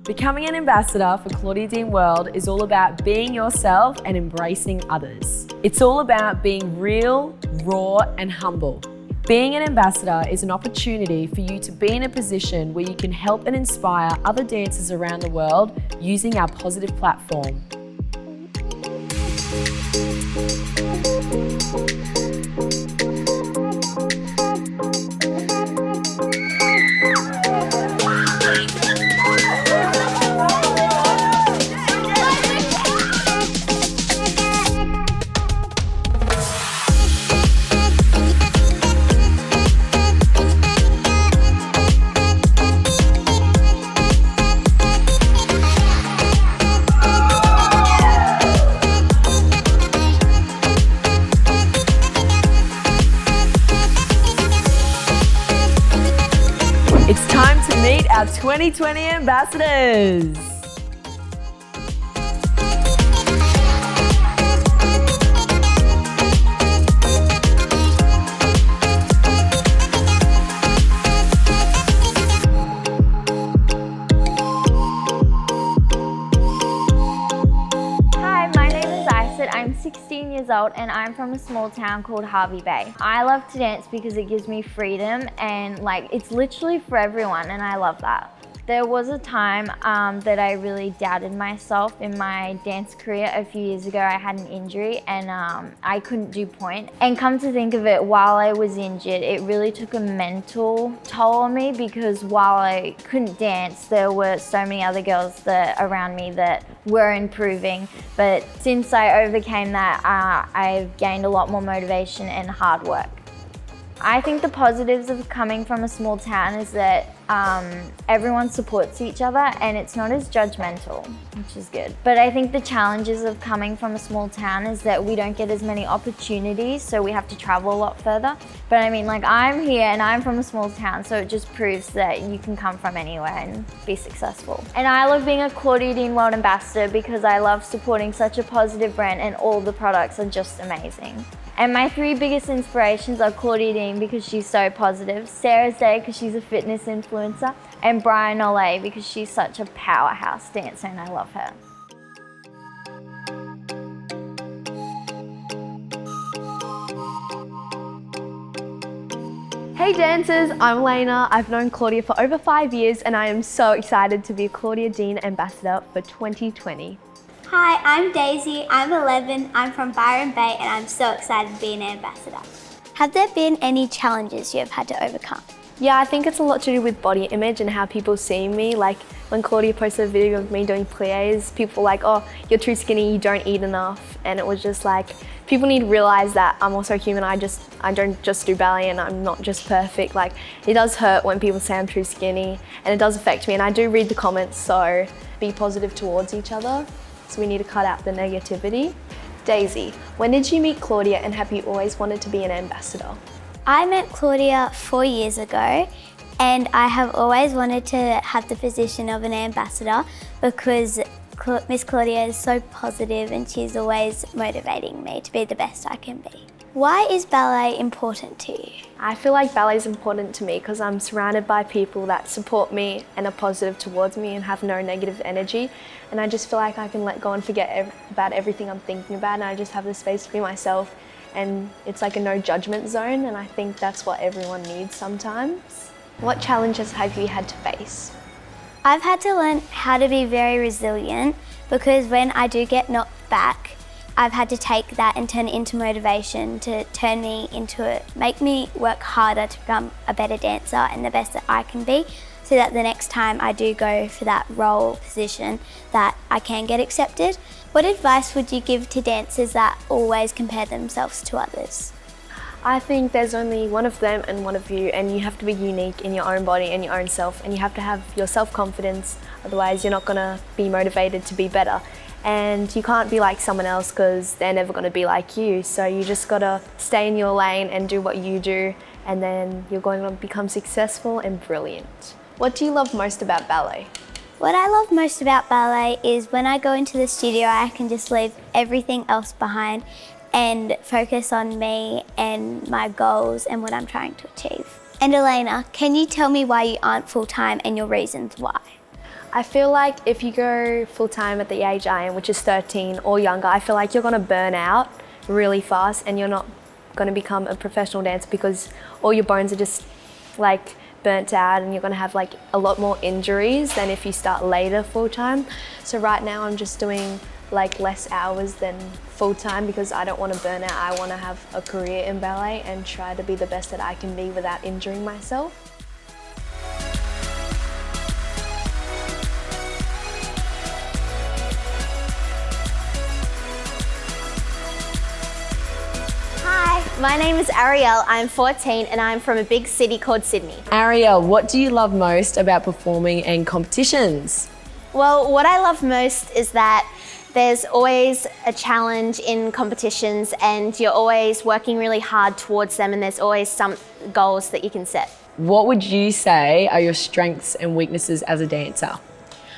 Becoming an ambassador for Claudia Dean World is all about being yourself and embracing others. It's all about being real, raw, and humble. Being an ambassador is an opportunity for you to be in a position where you can help and inspire other dancers around the world using our positive platform. It's time to meet our 2020 ambassadors. Hi, my name is Iset. I'm 16 years old and I'm from a small town called Hervey Bay. I love to dance because it gives me freedom and it's literally for everyone, and I love that. There was a time that I really doubted myself in my dance career. A few years ago I had an injury and I couldn't do point. And come to think of it, while I was injured, it really took a mental toll on me, because while I couldn't dance, there were so many other girls around me that were improving. But since I overcame that, I've gained a lot more motivation and hard work. I think the positives of coming from a small town is that everyone supports each other and it's not as judgmental, which is good. But I think the challenges of coming from a small town is that we don't get as many opportunities, so we have to travel a lot further. But I mean, I'm here and I'm from a small town, so it just proves that you can come from anywhere and be successful. And I love being a Claudia Dean World Ambassador because I love supporting such a positive brand and all the products are just amazing. And my three biggest inspirations are Claudia Dean because she's so positive, Sarah Day because she's a fitness influencer, and Brian Olay because she's such a powerhouse dancer and I love her. Hey dancers, I'm Elena. I've known Claudia for over 5 years and I am so excited to be a Claudia Dean Ambassador for 2020. Hi, I'm Daisy. I'm 11. I'm from Byron Bay and I'm so excited to be an ambassador. Have there been any challenges you have had to overcome? Yeah, I think it's a lot to do with body image and how people see me. Like when Claudia posted a video of me doing pliés, people were like, oh, you're too skinny, you don't eat enough. And it was just like, people need to realize that I'm also human. I don't just do ballet and I'm not just perfect. Like it does hurt when people say I'm too skinny and it does affect me. And I do read the comments, so be positive towards each other. So we need to cut out the negativity. Daisy, when did you meet Claudia and have you always wanted to be an ambassador? I met Claudia 4 years ago and I have always wanted to have the position of an ambassador because Miss Claudia is so positive and she's always motivating me to be the best I can be. Why is ballet important to you? I feel like ballet is important to me because I'm surrounded by people that support me and are positive towards me and have no negative energy. And I just feel like I can let go and forget about everything I'm thinking about, and I just have the space to be myself. And it's like a no judgment zone, and I think that's what everyone needs sometimes. What challenges have you had to face? I've had to learn how to be very resilient because when I do get knocked back, I've had to take that and turn it into motivation to turn me into make me work harder to become a better dancer and the best that I can be, so that the next time I do go for that role position that I can get accepted. What advice would you give to dancers that always compare themselves to others? I think there's only one of them and one of you, and you have to be unique in your own body and your own self, and you have to have your self-confidence, otherwise you're not going to be motivated to be better. And you can't be like someone else because they're never going to be like you. So you just got to stay in your lane and do what you do, and then you're going to become successful and brilliant. What do you love most about ballet? What I love most about ballet is when I go into the studio, I can just leave everything else behind and focus on me and my goals and what I'm trying to achieve. And Elena, can you tell me why you aren't full-time and your reasons why? I feel like if you go full-time at the age I am, which is 13 or younger, I feel like you're gonna burn out really fast and you're not gonna become a professional dancer because all your bones are just like burnt out and you're gonna have like a lot more injuries than if you start later full-time. So right now I'm just doing like less hours than full-time because I don't want to burn out. I want to have a career in ballet and try to be the best that I can be without injuring myself. Hi, my name is Arielle. I'm 14 and I'm from a big city called Sydney. Arielle, what do you love most about performing and competitions? Well, what I love most is that there's always a challenge in competitions and you're always working really hard towards them and there's always some goals that you can set. What would you say are your strengths and weaknesses as a dancer?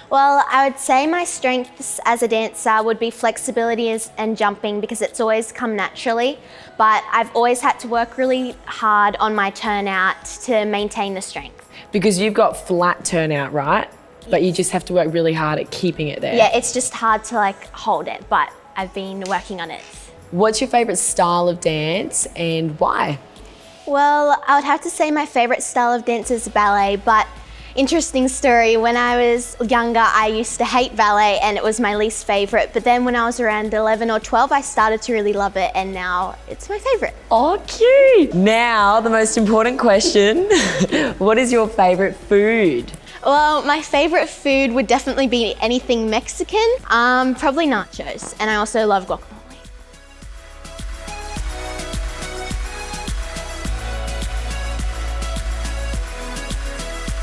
Well, I would say my strengths as a dancer would be flexibility and jumping because it's always come naturally, but I've always had to work really hard on my turnout to maintain the strength. Because you've got flat turnout, right? But you just have to work really hard at keeping it there. Yeah, it's just hard to like hold it, but I've been working on it. What's your favourite style of dance and why? Well, I would have to say my favourite style of dance is ballet, but interesting story, when I was younger I used to hate ballet and it was my least favourite, but then when I was around 11 or 12 I started to really love it and now it's my favourite. Oh, cute. Now, the most important question. What is your favourite food? Well, my favourite food would definitely be anything Mexican, probably nachos, and I also love guacamole.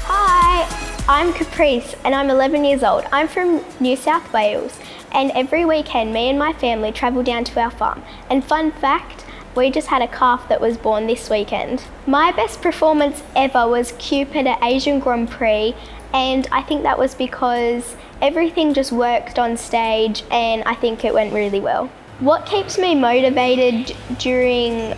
Hi, I'm Caprice and I'm 11 years old. I'm from New South Wales and every weekend me and my family travel down to our farm. And fun fact, we just had a calf that was born this weekend. My best performance ever was Cupid at Asian Grand Prix, and I think that was because everything just worked on stage and I think it went really well. What keeps me motivated during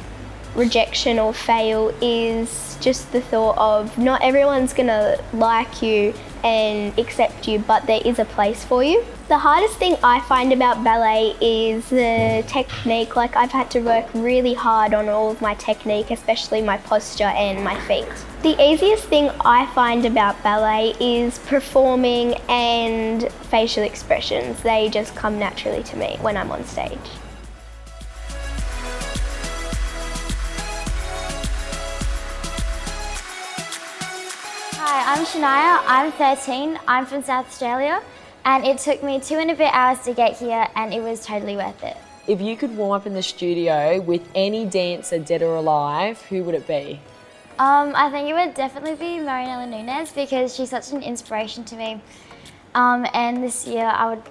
rejection or fail is just the thought of not everyone's gonna like you and accept you, but there is a place for you. The hardest thing I find about ballet is the technique. Like I've had to work really hard on all of my technique, especially my posture and my feet. The easiest thing I find about ballet is performing and facial expressions. They just come naturally to me when I'm on stage. Hi, I'm Shania. I'm 13. I'm from South Australia. And it took me 2 and a bit hours to get here and it was totally worth it. If you could warm up in the studio with any dancer, dead or alive, who would it be? I think it would definitely be Marianela Nunes because she's such an inspiration to me. And this year I would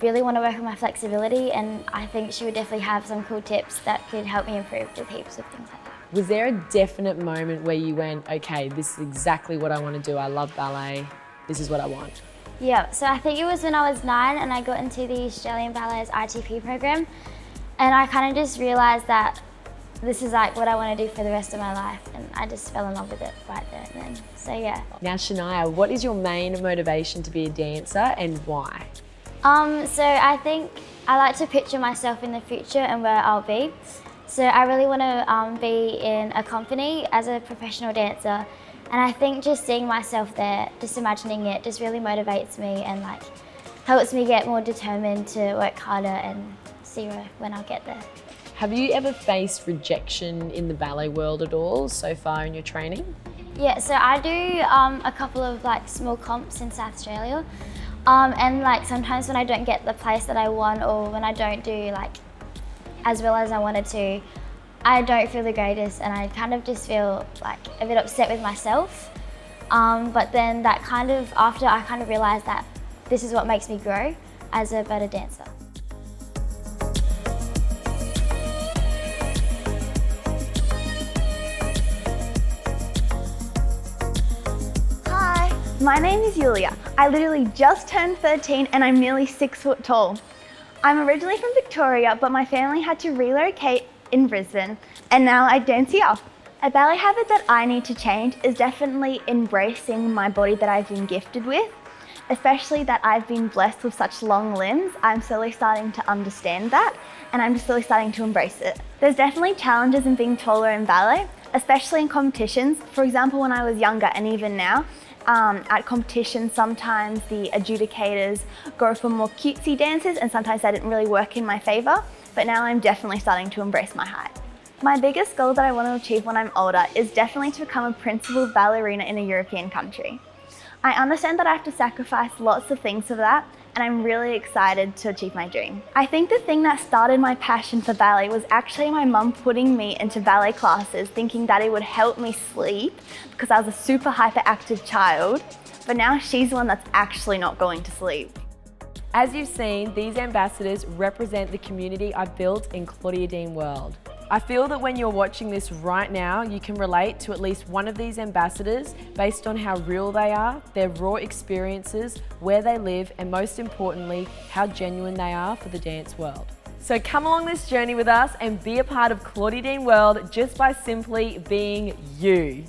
really want to work on my flexibility and I think she would definitely have some cool tips that could help me improve with heaps of things like that. Was there a definite moment where you went, okay, this is exactly what I want to do. I love ballet. This is what I want. Yeah, so I think it was when I was 9 and I got into the Australian Ballet's ITP program and I kind of just realised that this is like what I want to do for the rest of my life and I just fell in love with it right there and then. So yeah. Now Shania, what is your main motivation to be a dancer and why? So I think I like to picture myself in the future and where I'll be. So I really want to be in a company as a professional dancer. And I think just seeing myself there, just imagining it, just really motivates me and like helps me get more determined to work harder and see when I'll get there. Have you ever faced rejection in the ballet world at all so far in your training? Yeah, so I do a couple of like small comps in South Australia. And like sometimes when I don't get the place that I want or when I don't do like as well as I wanted to, I don't feel the greatest and I kind of just feel like a bit upset with myself. But then that kind of, after I kind of realised that this is what makes me grow as a better dancer. Hi, my name is Julija. I literally just turned 13 and I'm nearly 6 foot tall. I'm originally from Victoria, but my family had to relocate in Brisbane and now I dance here. A ballet habit that I need to change is definitely embracing my body that I've been gifted with. especially that I've been blessed with such long limbs. I'm slowly starting to understand that, and I'm just slowly starting to embrace it. There's definitely challenges in being taller in ballet, especially in competitions. For example, when I was younger and even now, at competitions, sometimes the adjudicators go for more cutesy dances and sometimes that didn't really work in my favour, but now I'm definitely starting to embrace my height. My biggest goal that I want to achieve when I'm older is definitely to become a principal ballerina in a European country. I understand that I have to sacrifice lots of things for that, and I'm really excited to achieve my dream. I think the thing that started my passion for ballet was actually my mum putting me into ballet classes thinking that it would help me sleep because I was a super hyperactive child, but now she's the one that's actually not going to sleep. As you've seen, these ambassadors represent the community I've built in Claudia Dean World. I feel that when you're watching this right now, you can relate to at least one of these ambassadors based on how real they are, their raw experiences, where they live, and most importantly, how genuine they are for the dance world. So come along this journey with us and be a part of Claudia Dean World just by simply being you.